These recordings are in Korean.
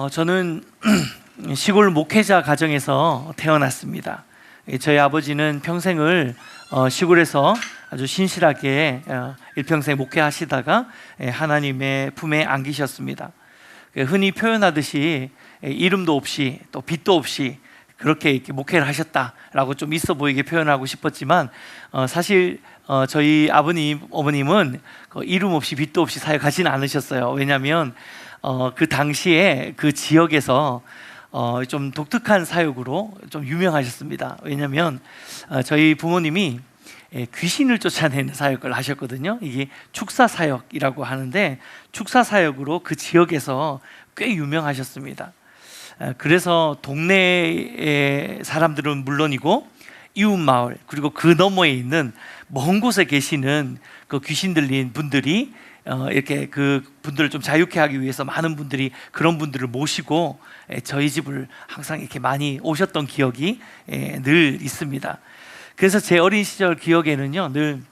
저는 시골 목회자 가정에서 태어났습니다. 저희 아버지는 평생을 시골에서 아주 신실하게 일평생 목회하시다가 하나님의 품에 안기셨습니다. 흔히 표현하듯이 이름도 없이 또 빚도 없이 그렇게 이렇게 목회를 하셨다라고 좀 있어 보이게 표현하고 싶었지만 사실 저희 아버님, 어머님은 이름 없이 빚도 없이 사역하지는 않으셨어요. 왜냐하면 그 당시에 그 지역에서 좀 독특한 사역으로 좀 유명하셨습니다. 왜냐하면 저희 부모님이 귀신을 쫓아내는 사역을 하셨거든요. 이게 축사 사역이라고 하는데 축사 사역으로 그 지역에서 꽤 유명하셨습니다. 그래서 동네의 사람들은 물론이고 이웃 마을 그리고 그 너머에 있는 먼 곳에 계시는 그 귀신 들린 분들이 이렇게 그 분들을 좀 자유케 하기 위해서 많은 분들이 그런 분들을 모시고 저희 집을 항상 이렇게 많이 오셨던 기억이 늘 있습니다. 그래서 제 어린 시절 기억에는요, 늘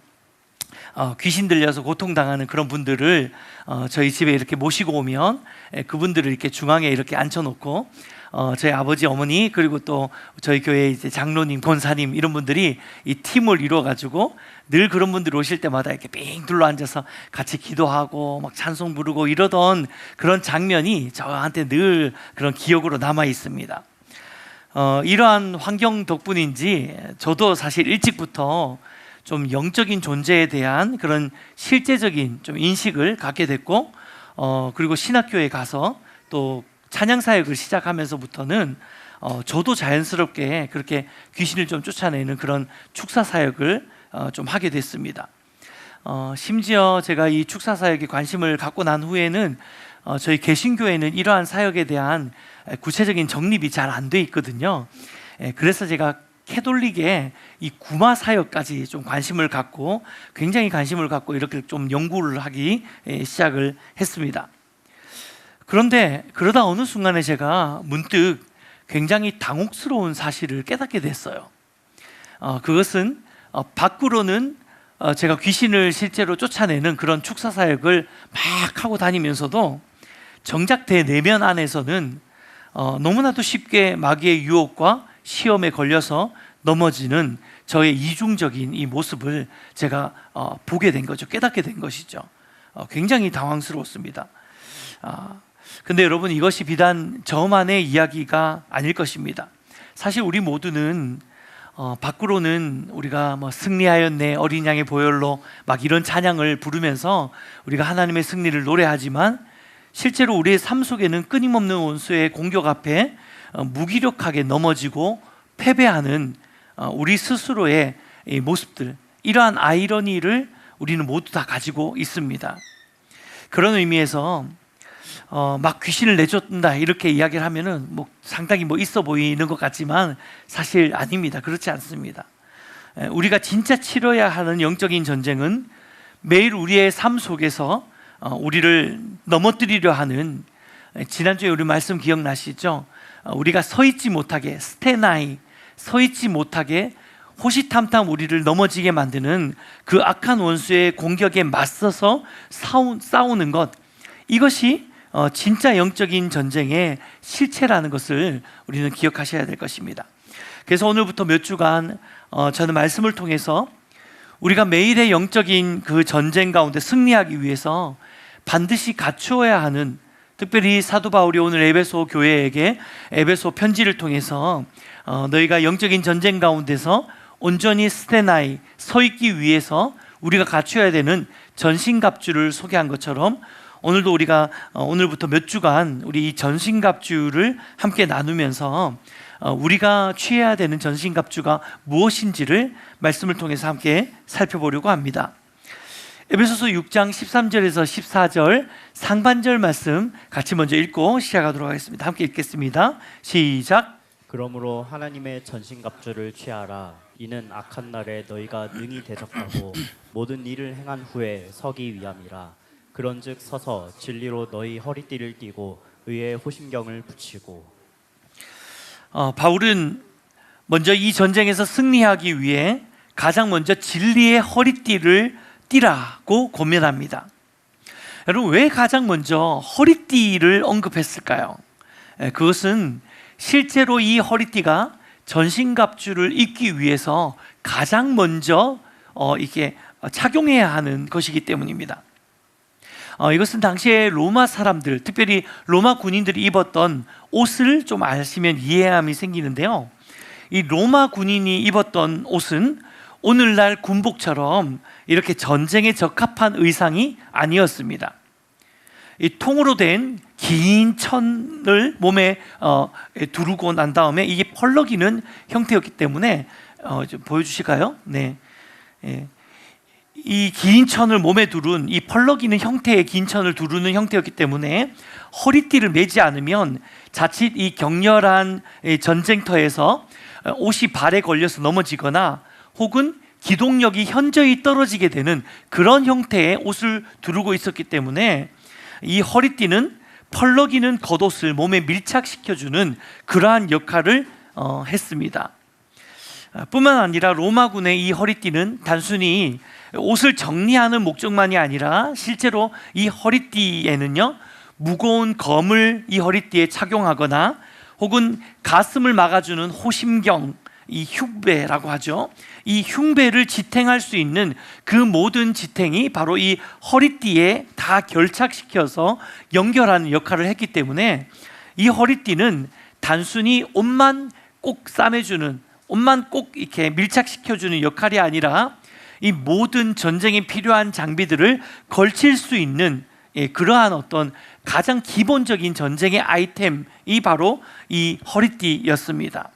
귀신 들려서 고통당하는 그런 분들을 저희 집에 이렇게 모시고 오면 그분들을 이렇게 중앙에 이렇게 앉혀놓고 저희 아버지, 어머니 그리고 또 저희 교회 이제 장로님, 권사님 이런 분들이 이 팀을 이루어가지고 늘 그런 분들 오실 때마다 이렇게 삥 둘러 앉아서 같이 기도하고 막 찬송 부르고 이러던 그런 장면이 저한테 늘 그런 기억으로 남아 있습니다. 이러한 환경 덕분인지 저도 사실 일찍부터 좀 영적인 존재에 대한 그런 실제적인 좀 인식을 갖게 됐고 그리고 신학교에 가서 또 찬양 사역을 시작하면서부터는 저도 자연스럽게 그렇게 귀신을 좀 쫓아내는 그런 축사 사역을 좀 하게 됐습니다. 심지어 제가 이 축사 사역에 관심을 갖고 난 후에는 저희 개신교회는 이러한 사역에 대한 구체적인 정립이 잘 안 돼 있거든요. 그래서 제가 캐톨릭의 이 구마 사역까지 좀 관심을 갖고 굉장히 관심을 갖고 이렇게 좀 연구를 하기 시작을 했습니다. 그런데 그러다 어느 순간에 제가 문득 굉장히 당혹스러운 사실을 깨닫게 됐어요. 그것은 밖으로는 제가 귀신을 실제로 쫓아내는 그런 축사 사역을 막 하고 다니면서도 정작 제 내면 안에서는 너무나도 쉽게 마귀의 유혹과 시험에 걸려서 넘어지는 저의 이중적인 이 모습을 제가 보게 된 거죠. 깨닫게 된 것이죠. 굉장히 당황스러웠습니다. 근데 여러분, 이것이 비단 저만의 이야기가 아닐 것입니다. 사실 우리 모두는 밖으로는 우리가 뭐 승리하였네, 어린 양의 보혈로 막 이런 찬양을 부르면서 우리가 하나님의 승리를 노래하지만 실제로 우리의 삶 속에는 끊임없는 원수의 공격 앞에 무기력하게 넘어지고 패배하는 우리 스스로의 이 모습들, 이러한 아이러니를 우리는 모두 다 가지고 있습니다. 그런 의미에서 막 귀신을 내쫓는다 이렇게 이야기를 하면은 뭐 상당히 뭐 있어 보이는 것 같지만 사실 아닙니다. 그렇지 않습니다. 우리가 진짜 치러야 하는 영적인 전쟁은 매일 우리의 삶 속에서 우리를 넘어뜨리려 하는, 지난주에 우리 말씀 기억나시죠? 우리가 서 있지 못하게, 스테나이, 서 있지 못하게 호시탐탐 우리를 넘어지게 만드는 그 악한 원수의 공격에 맞서서 싸우는 것, 이것이 진짜 영적인 전쟁의 실체라는 것을 우리는 기억하셔야 될 것입니다. 그래서 오늘부터 몇 주간 저는 말씀을 통해서 우리가 매일의 영적인 그 전쟁 가운데 승리하기 위해서 반드시 갖추어야 하는, 특별히 사도 바울이 오늘 에베소 교회에게 에베소 편지를 통해서 너희가 영적인 전쟁 가운데서 온전히 스테나이, 서 있기 위해서 우리가 갖춰야 되는 전신갑주를 소개한 것처럼 오늘도 우리가 오늘부터 몇 주간 우리 이 전신갑주를 함께 나누면서 우리가 취해야 되는 전신갑주가 무엇인지를 말씀을 통해서 함께 살펴보려고 합니다. 에베소서 6장 13절에서 14절 상반절 말씀 같이 먼저 읽고 시작하도록 하겠습니다. 함께 읽겠습니다. 시작. 그러므로 하나님의 전신갑주를 취하라. 이는 악한 날에 너희가 능히 대적하고 모든 일을 행한 후에 서기 위함이라. 그런즉 서서 진리로 너희 허리띠를 띠고 의의 호심경을 붙이고. 바울은 먼저 이 전쟁에서 승리하기 위해 가장 먼저 진리의 허리띠를 띠라고 권면합니다. 여러분, 왜 가장 먼저 허리띠를 언급했을까요? 그것은 실제로 이 허리띠가 전신갑주를 입기 위해서 가장 먼저 이게 착용해야 하는 것이기 때문입니다. 이것은 당시에 로마 사람들, 특별히 로마 군인들이 입었던 옷을 좀 아시면 이해함이 생기는데요. 이 로마 군인이 입었던 옷은 오늘날 군복처럼 이렇게 전쟁에 적합한 의상이 아니었습니다. 이 통으로 된 긴 천을 몸에 두르고 난 다음에 이게 펄럭이는 형태였기 때문에 좀 보여주실까요? 네. 이 긴 천을 몸에 두른 이 펄럭이는 형태의 긴 천을 두르는 형태였기 때문에 허리띠를 매지 않으면 자칫 이 격렬한 전쟁터에서 옷이 발에 걸려서 넘어지거나 혹은 기동력이 현저히 떨어지게 되는 그런 형태의 옷을 두르고 있었기 때문에 이 허리띠는 펄럭이는 겉옷을 몸에 밀착시켜주는 그러한 역할을 했습니다. 뿐만 아니라 로마군의 이 허리띠는 단순히 옷을 정리하는 목적만이 아니라 실제로 이 허리띠에는요, 무거운 검을 이 허리띠에 착용하거나 혹은 가슴을 막아주는 호심경, 이 흉배라고 하죠. 이 흉배를 지탱할 수 있는 그 모든 지탱이 바로 이 허리띠에 다 결착시켜서 연결하는 역할을 했기 때문에 이 허리띠는 단순히 옷만 꼭 싸매주는, 옷만 꼭 이렇게 밀착시켜주는 역할이 아니라 이 모든 전쟁에 필요한 장비들을 걸칠 수 있는 그러한 어떤 가장 기본적인 전쟁의 아이템이 바로 이 허리띠였습니다.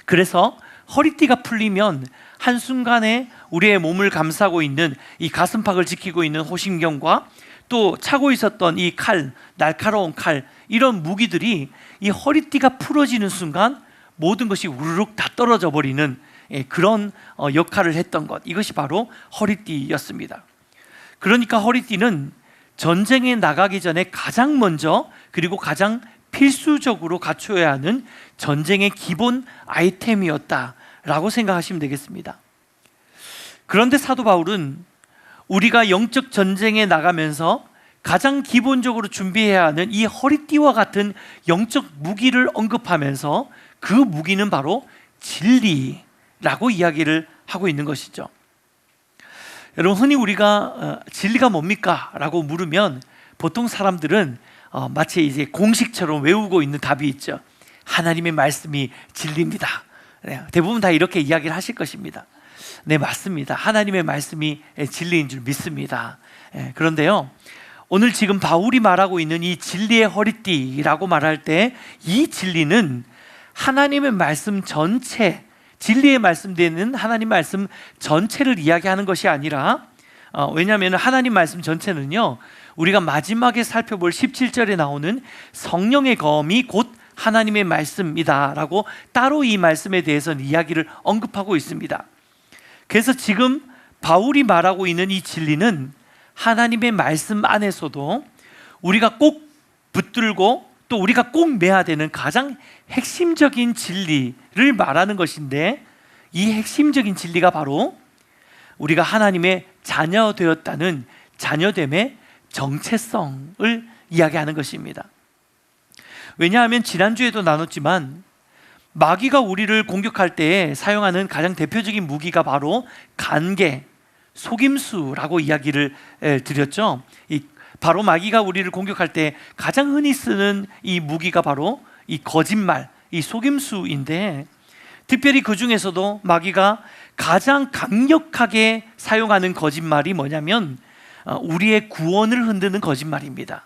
그래서 허리띠가 풀리면 한순간에 우리의 몸을 감싸고 있는 이 가슴팍을 지키고 있는 호심경과 또 차고 있었던 이 칼, 날카로운 칼, 이런 무기들이 이 허리띠가 풀어지는 순간 모든 것이 우르륵 다 떨어져 버리는 그런 역할을 했던 것, 이것이 바로 허리띠였습니다. 그러니까 허리띠는 전쟁에 나가기 전에 가장 먼저 그리고 가장 필수적으로 갖춰야 하는 전쟁의 기본 아이템이었다라고 생각하시면 되겠습니다. 그런데 사도 바울은 우리가 영적 전쟁에 나가면서 가장 기본적으로 준비해야 하는 이 허리띠와 같은 영적 무기를 언급하면서 그 무기는 바로 진리라고 이야기를 하고 있는 것이죠. 여러분, 흔히 우리가 진리가 뭡니까? 라고 물으면 보통 사람들은 마치 이제 공식처럼 외우고 있는 답이 있죠. 하나님의 말씀이 진리입니다. 대부분 다 이렇게 이야기를 하실 것입니다. 네, 맞습니다. 하나님의 말씀이 진리인 줄 믿습니다. 그런데요, 오늘 지금 바울이 말하고 있는 이 진리의 허리띠라고 말할 때 이 진리는 하나님의 말씀 전체, 진리의 말씀되는 하나님 말씀 전체를 이야기하는 것이 아니라 왜냐하면 하나님 말씀 전체는요, 우리가 마지막에 살펴볼 17절에 나오는 성령의 검이 곧 하나님의 말씀이다 라고 따로 이 말씀에 대해서는 이야기를 언급하고 있습니다. 그래서 지금 바울이 말하고 있는 이 진리는 하나님의 말씀 안에서도 우리가 꼭 붙들고 또 우리가 꼭 매야 되는 가장 핵심적인 진리를 말하는 것인데, 이 핵심적인 진리가 바로 우리가 하나님의 자녀 되었다는 자녀됨의 정체성을 이야기하는 것입니다. 왜냐하면 지난주에도 나눴지만 마귀가 우리를 공격할 때 사용하는 가장 대표적인 무기가 바로 간계, 속임수라고 이야기를 드렸죠. 바로 마귀가 우리를 공격할 때 가장 흔히 쓰는 이 무기가 바로 이 거짓말, 이 속임수인데, 특별히 그 중에서도 마귀가 가장 강력하게 사용하는 거짓말이 뭐냐면 우리의 구원을 흔드는 거짓말입니다.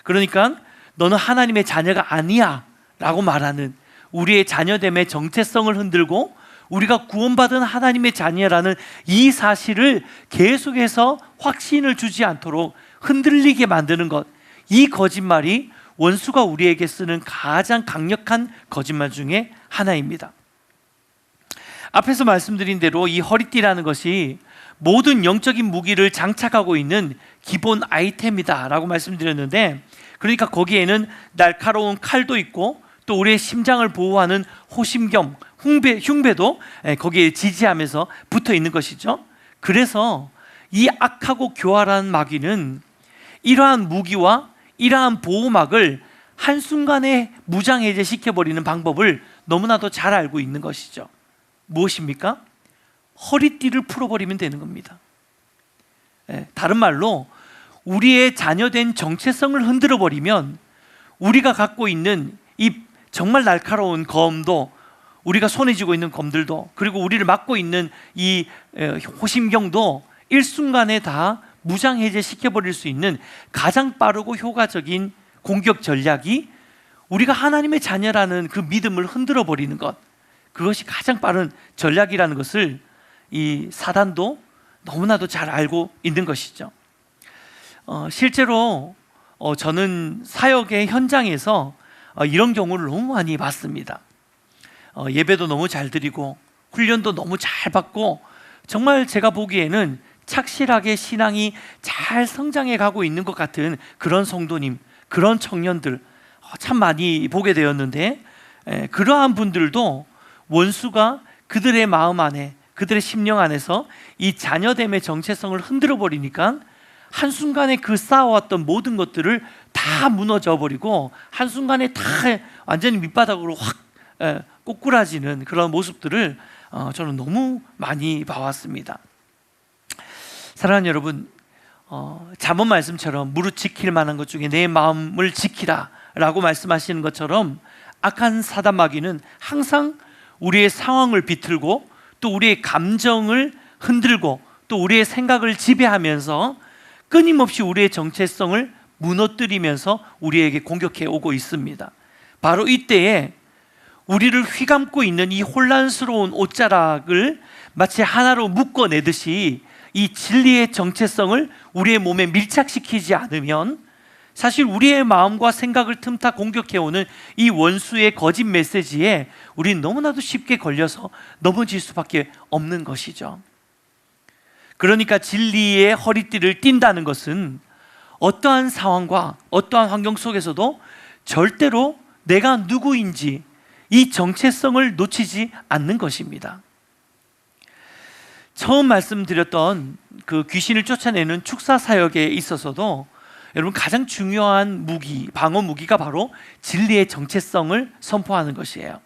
그러니까 너는 하나님의 자녀가 아니야 라고 말하는, 우리의 자녀됨의 정체성을 흔들고 우리가 구원받은 하나님의 자녀라는 이 사실을 계속해서 확신을 주지 않도록 흔들리게 만드는 것, 이 거짓말이 원수가 우리에게 쓰는 가장 강력한 거짓말 중에 하나입니다. 앞에서 말씀드린 대로 이 허리띠라는 것이 모든 영적인 무기를 장착하고 있는 기본 아이템이다 라고 말씀드렸는데, 그러니까 거기에는 날카로운 칼도 있고 또 우리의 심장을 보호하는 호심경, 흉배도 거기에 지지하면서 붙어 있는 것이죠. 그래서 이 악하고 교활한 마귀는 이러한 무기와 이러한 보호막을 한순간에 무장해제 시켜버리는 방법을 너무나도 잘 알고 있는 것이죠. 무엇입니까? 허리띠를 풀어버리면 되는 겁니다. 다른 말로 우리의 자녀된 정체성을 흔들어버리면 우리가 갖고 있는 이 정말 날카로운 검도, 우리가 손에 쥐고 있는 검들도, 그리고 우리를 막고 있는 이 호심경도 일순간에 다 무장해제 시켜버릴 수 있는 가장 빠르고 효과적인 공격 전략이 우리가 하나님의 자녀라는 그 믿음을 흔들어 버리는 것, 그것이 가장 빠른 전략이라는 것을 이 사단도 너무나도 잘 알고 있는 것이죠. 실제로 저는 사역의 현장에서 이런 경우를 너무 많이 봤습니다. 예배도 너무 잘 드리고 훈련도 너무 잘 받고 정말 제가 보기에는 착실하게 신앙이 잘 성장해 가고 있는 것 같은 그런 성도님, 그런 청년들 참 많이 보게 되었는데, 그러한 분들도 원수가 그들의 마음 안에, 그들의 심령 안에서 이 자녀됨의 정체성을 흔들어 버리니까 한순간에 그 쌓아왔던 모든 것들을 다 무너져 버리고 한순간에 다 완전히 밑바닥으로 확 꼬꾸라지는 그런 모습들을 저는 너무 많이 봐왔습니다. 사랑하는 여러분, 잠언 말씀처럼 무릇 지킬 만한 것 중에 내 마음을 지키라 라고 말씀하시는 것처럼 악한 사단 마귀는 항상 우리의 상황을 비틀고 또 우리의 감정을 흔들고 또 우리의 생각을 지배하면서 끊임없이 우리의 정체성을 무너뜨리면서 우리에게 공격해 오고 있습니다. 바로 이때에 우리를 휘감고 있는 이 혼란스러운 옷자락을 마치 하나로 묶어내듯이 이 진리의 정체성을 우리의 몸에 밀착시키지 않으면 사실 우리의 마음과 생각을 틈타 공격해오는 이 원수의 거짓 메시지에 우리는 너무나도 쉽게 걸려서 넘어질 수밖에 없는 것이죠. 그러니까 진리의 허리띠를 띈다는 것은 어떠한 상황과 어떠한 환경 속에서도 절대로 내가 누구인지 이 정체성을 놓치지 않는 것입니다. 처음 말씀드렸던 그 귀신을 쫓아내는 축사 사역에 있어서도 여러분 가장 중요한 무기, 방어 무기가 바로 진리의 정체성을 선포하는 것이에요.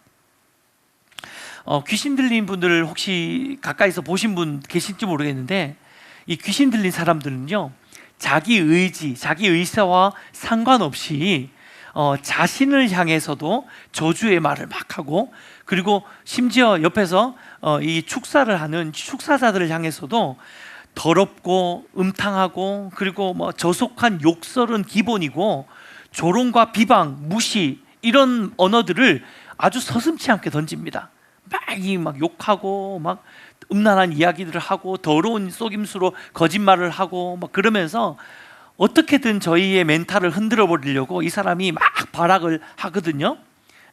귀신 들린 분들 혹시 가까이서 보신 분 계실지 모르겠는데, 이 귀신 들린 사람들은요 자기 의지, 자기 의사와 상관없이 자신을 향해서도 저주의 말을 막 하고, 그리고 심지어 옆에서 이 축사를 하는 축사자들을 향해서도 더럽고 음탕하고 그리고 뭐 저속한 욕설은 기본이고 조롱과 비방, 무시 이런 언어들을 아주 서슴지 않게 던집니다. 막 욕하고 막 음란한 이야기들을 하고 더러운 속임수로 거짓말을 하고 막 그러면서 어떻게든 저희의 멘탈을 흔들어 버리려고 이 사람이 막 발악을 하거든요.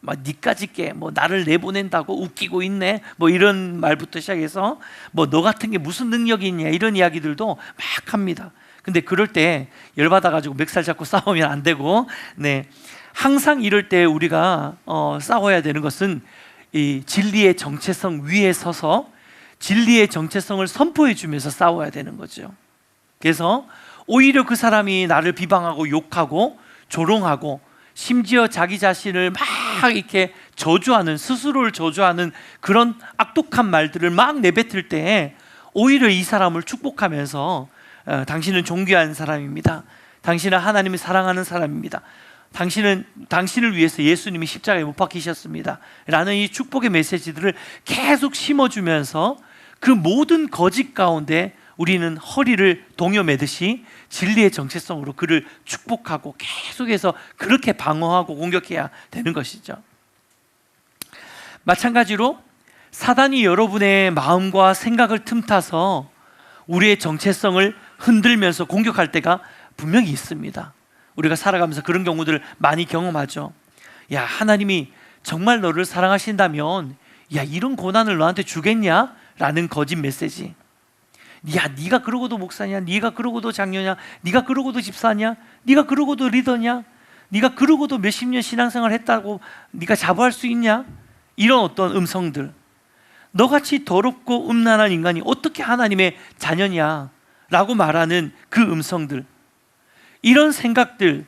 막 니까짓 게 뭐 나를 내보낸다고 웃기고 있네 뭐 이런 말부터 시작해서 뭐 너 같은 게 무슨 능력이 있냐 이런 이야기들도 막 합니다. 근데 그럴 때 열받아 가지고 멱살 잡고 싸우면 안 되고, 항상 이럴 때 우리가 싸워야 되는 것은 이 진리의 정체성 위에 서서 진리의 정체성을 선포해 주면서 싸워야 되는 거죠. 그래서 오히려 그 사람이 나를 비방하고 욕하고 조롱하고 심지어 자기 자신을 막 이렇게 저주하는, 스스로를 저주하는 그런 악독한 말들을 막 내뱉을 때 오히려 이 사람을 축복하면서 당신은 존귀한 사람입니다. 당신은 하나님이 사랑하는 사람입니다. 당신을 위해서 예수님이 십자가에 못 박히셨습니다 라는 이 축복의 메시지들을 계속 심어주면서 그 모든 거짓 가운데 우리는 허리를 동여매듯이 진리의 정체성으로 그를 축복하고 계속해서 그렇게 방어하고 공격해야 되는 것이죠. 마찬가지로 사단이 여러분의 마음과 생각을 틈타서 우리의 정체성을 흔들면서 공격할 때가 분명히 있습니다. 우리가 살아가면서 그런 경우들을 많이 경험하죠. 야, 하나님이 정말 너를 사랑하신다면 야, 이런 고난을 너한테 주겠냐? 라는 거짓 메시지. 야, 네가 그러고도 목사냐? 네가 그러고도 장로냐? 네가 그러고도 집사냐? 네가 그러고도 리더냐? 네가 그러고도 몇십 년 신앙생활 했다고 네가 자부할 수 있냐? 이런 어떤 음성들. 너같이 더럽고 음란한 인간이 어떻게 하나님의 자녀냐? 라고 말하는 그 음성들. 이런 생각들,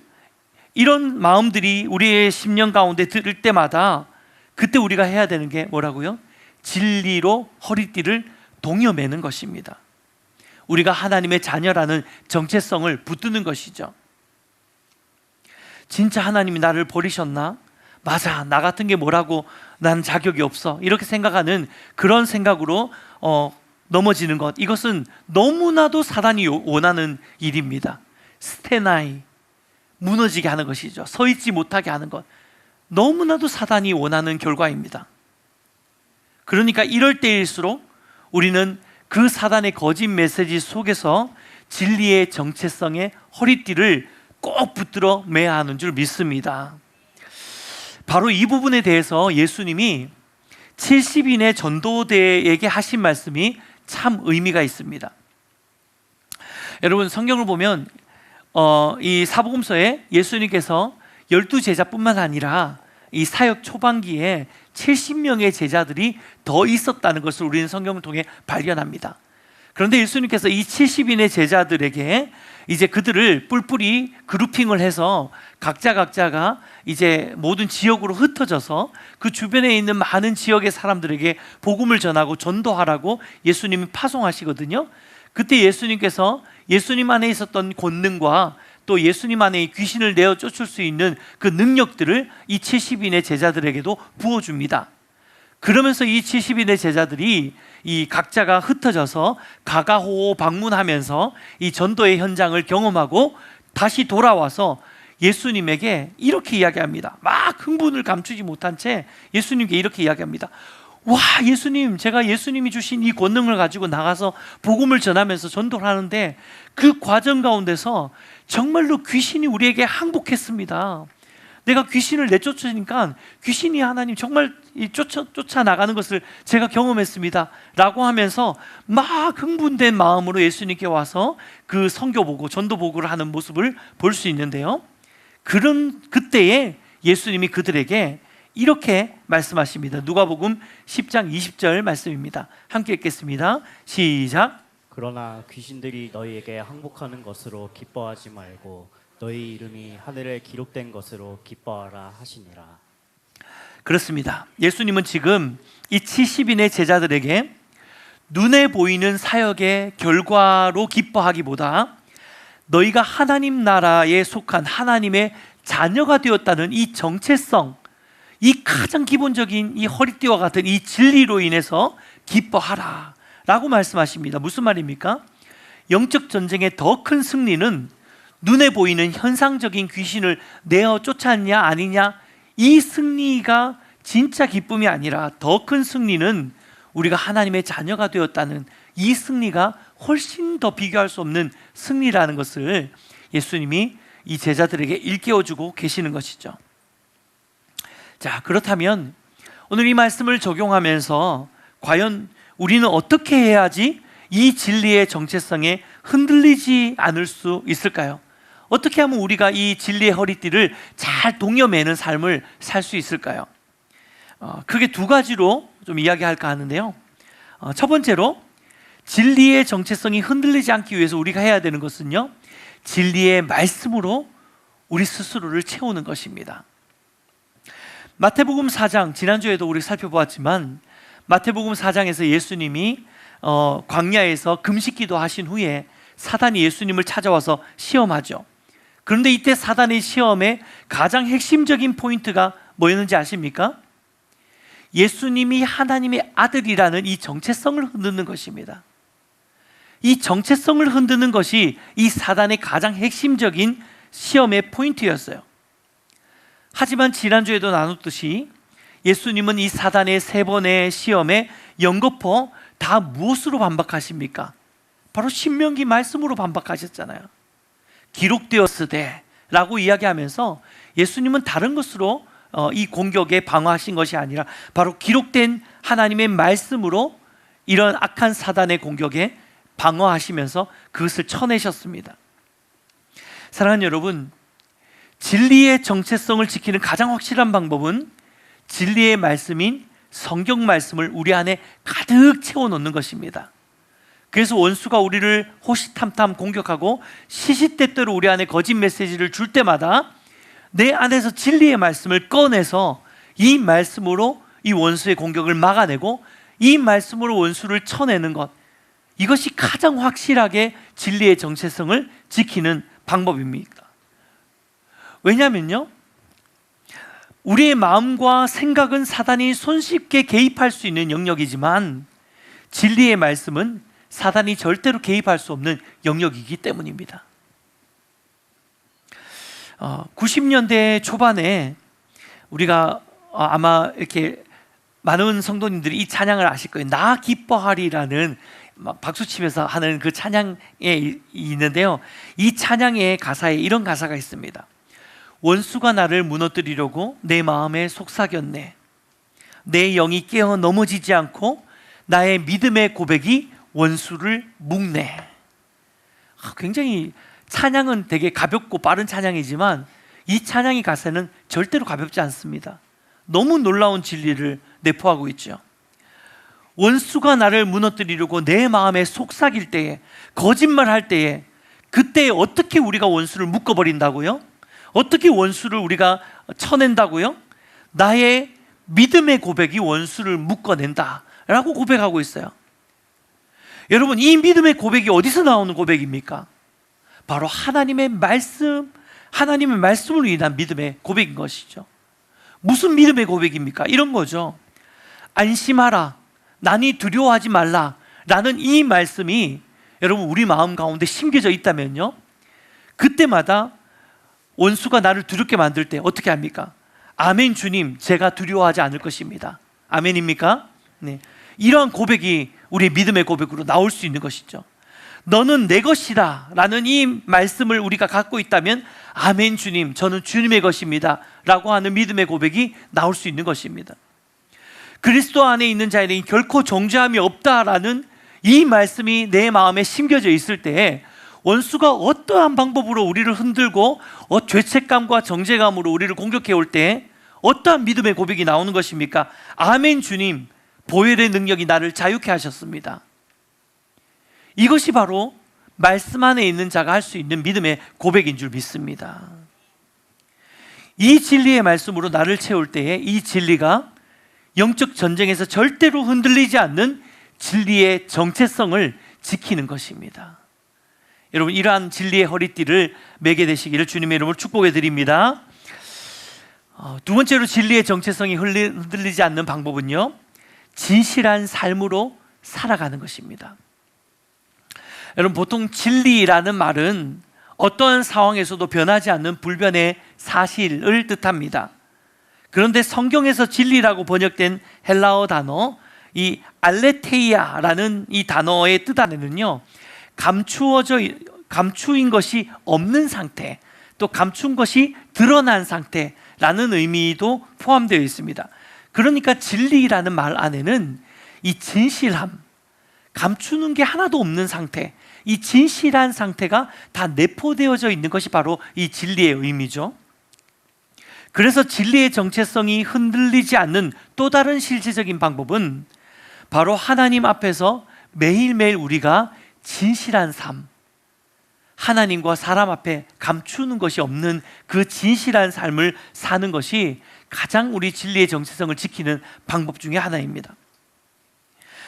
이런 마음들이 우리의 심령 가운데 들을 때마다 그때 우리가 해야 되는 게 뭐라고요? 진리로 허리띠를 동여매는 것입니다. 우리가 하나님의 자녀라는 정체성을 붙드는 것이죠. 진짜 하나님이 나를 버리셨나? 맞아, 나 같은 게 뭐라고, 난 자격이 없어, 이렇게 생각하는 그런 생각으로 넘어지는 것, 이것은 너무나도 사단이 원하는 일입니다. 스테나이, 무너지게 하는 것이죠. 서 있지 못하게 하는 것, 너무나도 사단이 원하는 결과입니다. 그러니까 이럴 때일수록 우리는 그 사단의 거짓 메시지 속에서 진리의 정체성의 허리띠를 꼭 붙들어 매야 하는 줄 믿습니다. 바로 이 부분에 대해서 예수님이 70인의 전도대에게 하신 말씀이 참 의미가 있습니다. 여러분, 성경을 보면 이 사복음서에 예수님께서 12제자뿐만 아니라 이 사역 초반기에 70명의 제자들이 더 있었다는 것을 우리는 성경을 통해 발견합니다. 그런데 예수님께서 이 70인의 제자들에게 이제 그들을 뿔뿔이 그루핑을 해서 각자가 이제 모든 지역으로 흩어져서 그 주변에 있는 많은 지역의 사람들에게 복음을 전하고 전도하라고 예수님이 파송하시거든요. 그때 예수님께서 예수님 안에 있었던 권능과 또 예수님 안에 귀신을 내어 쫓을 수 있는 그 능력들을 이 70인의 제자들에게도 부어줍니다. 그러면서 이 70인의 제자들이 이 각자가 흩어져서 가가호호 방문하면서 이 전도의 현장을 경험하고 다시 돌아와서 예수님에게 이렇게 이야기합니다. 막 흥분을 감추지 못한 채 예수님께 이렇게 이야기합니다. 와, 예수님, 제가 예수님이 주신 이 권능을 가지고 나가서 복음을 전하면서 전도를 하는데 그 과정 가운데서 정말로 귀신이 우리에게 항복했습니다. 내가 귀신을 내쫓으니까 귀신이 하나님 정말 쫓아나가는 것을 제가 경험했습니다 라고 하면서 막 흥분된 마음으로 예수님께 와서 그 선교 보고 전도 보고를 하는 모습을 볼 수 있는데요, 그때에 예수님이 그들에게 이렇게 말씀하십니다. 누가복음 10장 20절 말씀입니다. 함께 읽겠습니다. 시작. 그러나 귀신들이 너희에게 항복하는 것으로 기뻐하지 말고 너희 이름이 하늘에 기록된 것으로 기뻐하라 하시니라. 그렇습니다. 예수님은 지금 이 70인의 제자들에게 눈에 보이는 사역의 결과로 기뻐하기보다 너희가 하나님 나라에 속한 하나님의 자녀가 되었다는 이 정체성, 이 가장 기본적인 이 허리띠와 같은 이 진리로 인해서 기뻐하라 라고 말씀하십니다. 무슨 말입니까? 영적 전쟁의 더 큰 승리는 눈에 보이는 현상적인 귀신을 내어 쫓았냐 아니냐, 이 승리가 진짜 기쁨이 아니라 더 큰 승리는 우리가 하나님의 자녀가 되었다는 이 승리가 훨씬 더 비교할 수 없는 승리라는 것을 예수님이 이 제자들에게 일깨워주고 계시는 것이죠. 자, 그렇다면 오늘 이 말씀을 적용하면서 과연 우리는 어떻게 해야지 이 진리의 정체성에 흔들리지 않을 수 있을까요? 어떻게 하면 우리가 이 진리의 허리띠를 잘 동여매는 삶을 살 수 있을까요? 크게 두 가지로 좀 이야기할까 하는데요, 첫 번째로 진리의 정체성이 흔들리지 않기 위해서 우리가 해야 되는 것은요, 진리의 말씀으로 우리 스스로를 채우는 것입니다. 마태복음 4장, 지난주에도 우리 살펴보았지만 마태복음 4장에서 예수님이 광야에서 금식기도 하신 후에 사단이 예수님을 찾아와서 시험하죠. 그런데 이때 사단의 시험의 가장 핵심적인 포인트가 뭐였는지 아십니까? 예수님이 하나님의 아들이라는 이 정체성을 흔드는 것입니다. 이 정체성을 흔드는 것이 이 사단의 가장 핵심적인 시험의 포인트였어요. 하지만 지난주에도 나눴듯이 예수님은 이 사단의 세 번의 시험에 연거푸 다 무엇으로 반박하십니까? 바로 신명기 말씀으로 반박하셨잖아요. 기록되었으되 라고 이야기하면서 예수님은 다른 것으로 이 공격에 방어하신 것이 아니라 바로 기록된 하나님의 말씀으로 이런 악한 사단의 공격에 방어하시면서 그것을 쳐내셨습니다. 사랑하는 여러분, 진리의 정체성을 지키는 가장 확실한 방법은 진리의 말씀인 성경 말씀을 우리 안에 가득 채워놓는 것입니다. 그래서 원수가 우리를 호시탐탐 공격하고 시시때때로 우리 안에 거짓 메시지를 줄 때마다 내 안에서 진리의 말씀을 꺼내서 이 말씀으로 이 원수의 공격을 막아내고 이 말씀으로 원수를 쳐내는 것, 이것이 가장 확실하게 진리의 정체성을 지키는 방법입니다. 왜냐하면요, 우리의 마음과 생각은 사단이 손쉽게 개입할 수 있는 영역이지만 진리의 말씀은 사단이 절대로 개입할 수 없는 영역이기 때문입니다. 90년대 초반에 우리가 아마 이렇게 많은 성도님들이 이 찬양을 아실 거예요. 나 기뻐하리라는 막 박수치면서 하는 그 찬양에 있는데요, 이 찬양의 가사에 이런 가사가 있습니다. 원수가 나를 무너뜨리려고 내 마음에 속삭였네. 내 영이 깨어 넘어지지 않고 나의 믿음의 고백이 원수를 묶네. 굉장히 찬양은 되게 가볍고 빠른 찬양이지만 이 찬양의 가사는 절대로 가볍지 않습니다. 너무 놀라운 진리를 내포하고 있죠. 원수가 나를 무너뜨리려고 내 마음에 속삭일 때에, 거짓말할 때에, 그때 어떻게 우리가 원수를 묶어버린다고요? 어떻게 원수를 우리가 쳐낸다고요? 나의 믿음의 고백이 원수를 묶어낸다 라고 고백하고 있어요. 여러분, 이 믿음의 고백이 어디서 나오는 고백입니까? 바로 하나님의 말씀, 하나님의 말씀으로 인한 믿음의 고백인 것이죠. 무슨 믿음의 고백입니까? 이런 거죠. 안심하라, 나니 두려워하지 말라 라는 이 말씀이 여러분 우리 마음 가운데 심겨져 있다면요, 그때마다 원수가 나를 두렵게 만들 때 어떻게 합니까? 아멘 주님, 제가 두려워하지 않을 것입니다. 아멘입니까? 네. 이러한 고백이 우리의 믿음의 고백으로 나올 수 있는 것이죠. 너는 내 것이다 라는 이 말씀을 우리가 갖고 있다면 아멘 주님, 저는 주님의 것입니다 라고 하는 믿음의 고백이 나올 수 있는 것입니다. 그리스도 안에 있는 자에게는 결코 정죄함이 없다라는 이 말씀이 내 마음에 심겨져 있을 때에 원수가 어떠한 방법으로 우리를 흔들고 죄책감과 정죄감으로 우리를 공격해 올 때 어떠한 믿음의 고백이 나오는 것입니까? 아멘 주님, 보혈의 능력이 나를 자유케 하셨습니다. 이것이 바로 말씀 안에 있는 자가 할 수 있는 믿음의 고백인 줄 믿습니다. 이 진리의 말씀으로 나를 채울 때에 이 진리가 영적 전쟁에서 절대로 흔들리지 않는 진리의 정체성을 지키는 것입니다. 여러분, 이러한 진리의 허리띠를 매게 되시기를 주님의 이름으로 축복해 드립니다. 두 번째로 진리의 정체성이 흔들리지 않는 방법은요, 진실한 삶으로 살아가는 것입니다. 여러분, 보통 진리라는 말은 어떠한 상황에서도 변하지 않는 불변의 사실을 뜻합니다. 그런데 성경에서 진리라고 번역된 헬라어 단어, 이 알레테이아라는 이 단어의 뜻 안에는요, 감추인 것이 없는 상태, 또 감춘 것이 드러난 상태라는 의미도 포함되어 있습니다. 그러니까 진리라는 말 안에는 이 진실함, 감추는 게 하나도 없는 상태, 이 진실한 상태가 다 내포되어져 있는 것이 바로 이 진리의 의미죠. 그래서 진리의 정체성이 흔들리지 않는 또 다른 실질적인 방법은 바로 하나님 앞에서 매일매일 우리가 진실한 삶, 하나님과 사람 앞에 감추는 것이 없는 그 진실한 삶을 사는 것이 가장 우리 진리의 정체성을 지키는 방법 중에 하나입니다.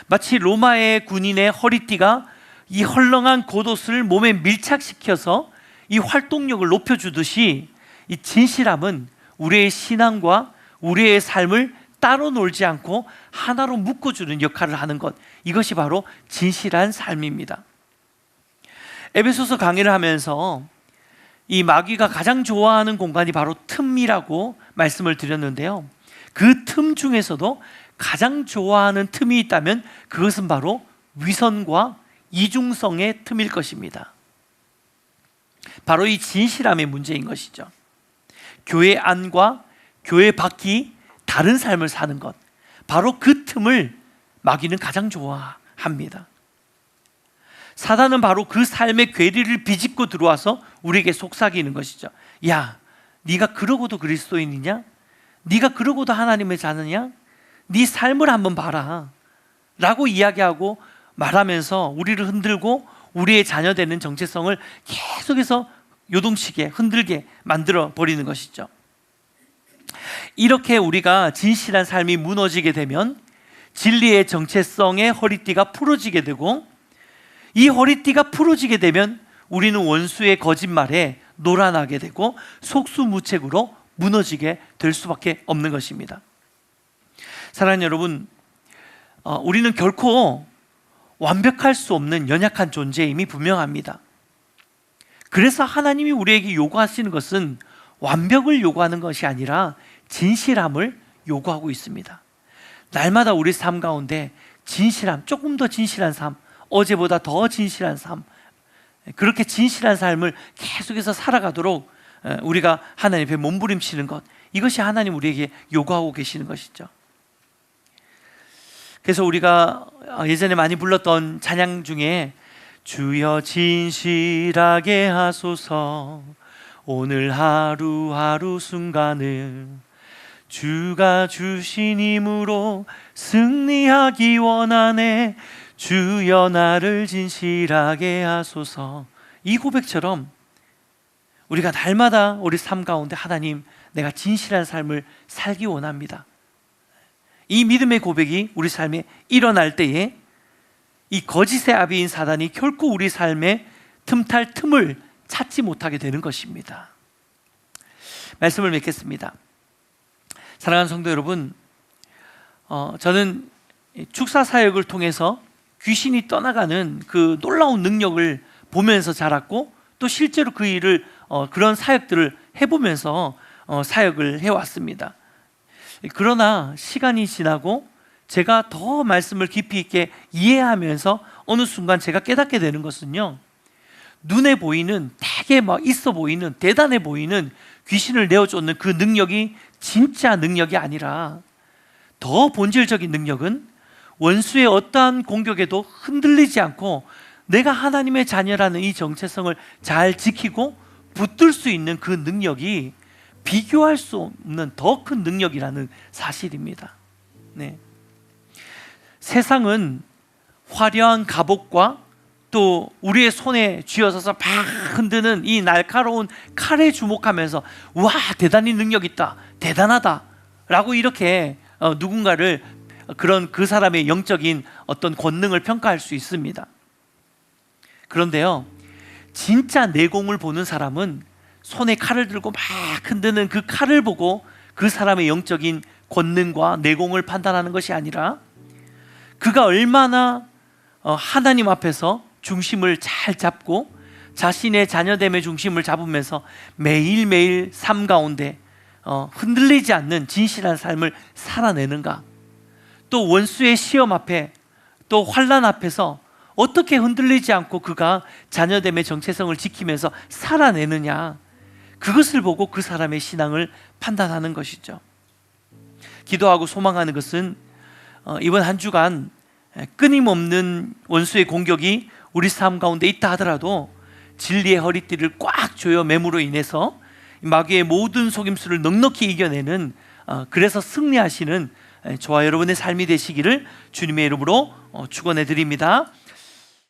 마치 로마의 군인의 허리띠가 이 헐렁한 겉옷을 몸에 밀착시켜서 이 활동력을 높여주듯이 이 진실함은 우리의 신앙과 우리의 삶을 따로 놀지 않고 하나로 묶어주는 역할을 하는 것, 이것이 바로 진실한 삶입니다. 에베소서 강의를 하면서 이 마귀가 가장 좋아하는 공간이 바로 틈이라고 말씀을 드렸는데요, 그 틈 중에서도 가장 좋아하는 틈이 있다면 그것은 바로 위선과 이중성의 틈일 것입니다. 바로 이 진실함의 문제인 것이죠. 교회 안과 교회 밖이 다른 삶을 사는 것, 바로 그 틈을 마귀는 가장 좋아합니다. 사단은 바로 그 삶의 괴리를 비집고 들어와서 우리에게 속삭이는 것이죠. 야, 네가 그러고도 그리스도인이냐? 네가 그러고도 하나님의 자느냐? 네 삶을 한번 봐라 라고 이야기하고 말하면서 우리를 흔들고 우리의 자녀되는 정체성을 계속해서 요동치게 흔들게 만들어 버리는 것이죠. 이렇게 우리가 진실한 삶이 무너지게 되면 진리의 정체성의 허리띠가 풀어지게 되고, 이 허리띠가 풀어지게 되면 우리는 원수의 거짓말에 놀아나게 되고 속수무책으로 무너지게 될 수밖에 없는 것입니다. 사랑하는 여러분, 우리는 결코 완벽할 수 없는 연약한 존재임이 분명합니다. 그래서 하나님이 우리에게 요구하시는 것은 완벽을 요구하는 것이 아니라 진실함을 요구하고 있습니다. 날마다 우리 삶 가운데 진실함, 조금 더 진실한 삶, 어제보다 더 진실한 삶, 그렇게 진실한 삶을 계속해서 살아가도록 우리가 하나님 앞에 몸부림치는 것, 이것이 하나님 우리에게 요구하고 계시는 것이죠. 그래서 우리가 예전에 많이 불렀던 찬양 중에 주여 진실하게 하소서, 오늘 하루하루 순간을 주가 주신 힘으로 승리하기 원하네, 주여 나를 진실하게 하소서. 이 고백처럼 우리가 날마다 우리 삶 가운데 하나님, 내가 진실한 삶을 살기 원합니다. 이 믿음의 고백이 우리 삶에 일어날 때에 이 거짓의 아비인 사단이 결코 우리 삶에 틈탈 틈을 찾지 못하게 되는 것입니다. 말씀을 맺겠습니다. 사랑하는 성도 여러분, 저는 축사 사역을 통해서 귀신이 떠나가는 그 놀라운 능력을 보면서 자랐고, 또 실제로 그 일을 그런 사역들을 해보면서 사역을 해왔습니다. 그러나 시간이 지나고 제가 더 말씀을 깊이 있게 이해하면서 어느 순간 제가 깨닫게 되는 것은요, 눈에 보이는 되게 막 있어 보이는 대단해 보이는 귀신을 내어쫓는 그 능력이 진짜 능력이 아니라 더 본질적인 능력은 원수의 어떠한 공격에도 흔들리지 않고 내가 하나님의 자녀라는 이 정체성을 잘 지키고 붙들 수 있는 그 능력이 비교할 수 없는 더 큰 능력이라는 사실입니다. 네. 세상은 화려한 갑옷과 또 우리의 손에 쥐어서서 막 흔드는 이 날카로운 칼에 주목하면서 와, 대단히 능력 있다, 대단하다 라고 이렇게 누군가를 그런 그 사람의 영적인 어떤 권능을 평가할 수 있습니다. 그런데요, 진짜 내공을 보는 사람은 손에 칼을 들고 막 흔드는 그 칼을 보고 그 사람의 영적인 권능과 내공을 판단하는 것이 아니라 그가 얼마나 하나님 앞에서 중심을 잘 잡고 자신의 자녀됨의 중심을 잡으면서 매일매일 삶 가운데 흔들리지 않는 진실한 삶을 살아내는가, 또 원수의 시험 앞에 또 환난 앞에서 어떻게 흔들리지 않고 그가 자녀됨의 정체성을 지키면서 살아내느냐, 그것을 보고 그 사람의 신앙을 판단하는 것이죠. 기도하고 소망하는 것은 이번 한 주간 끊임없는 원수의 공격이 우리 삶 가운데 있다 하더라도 진리의 허리띠를 꽉 조여 매므로 인해서 마귀의 모든 속임수를 넉넉히 이겨내는, 그래서 승리하시는 저와 여러분의 삶이 되시기를 주님의 이름으로 축원해 드립니다.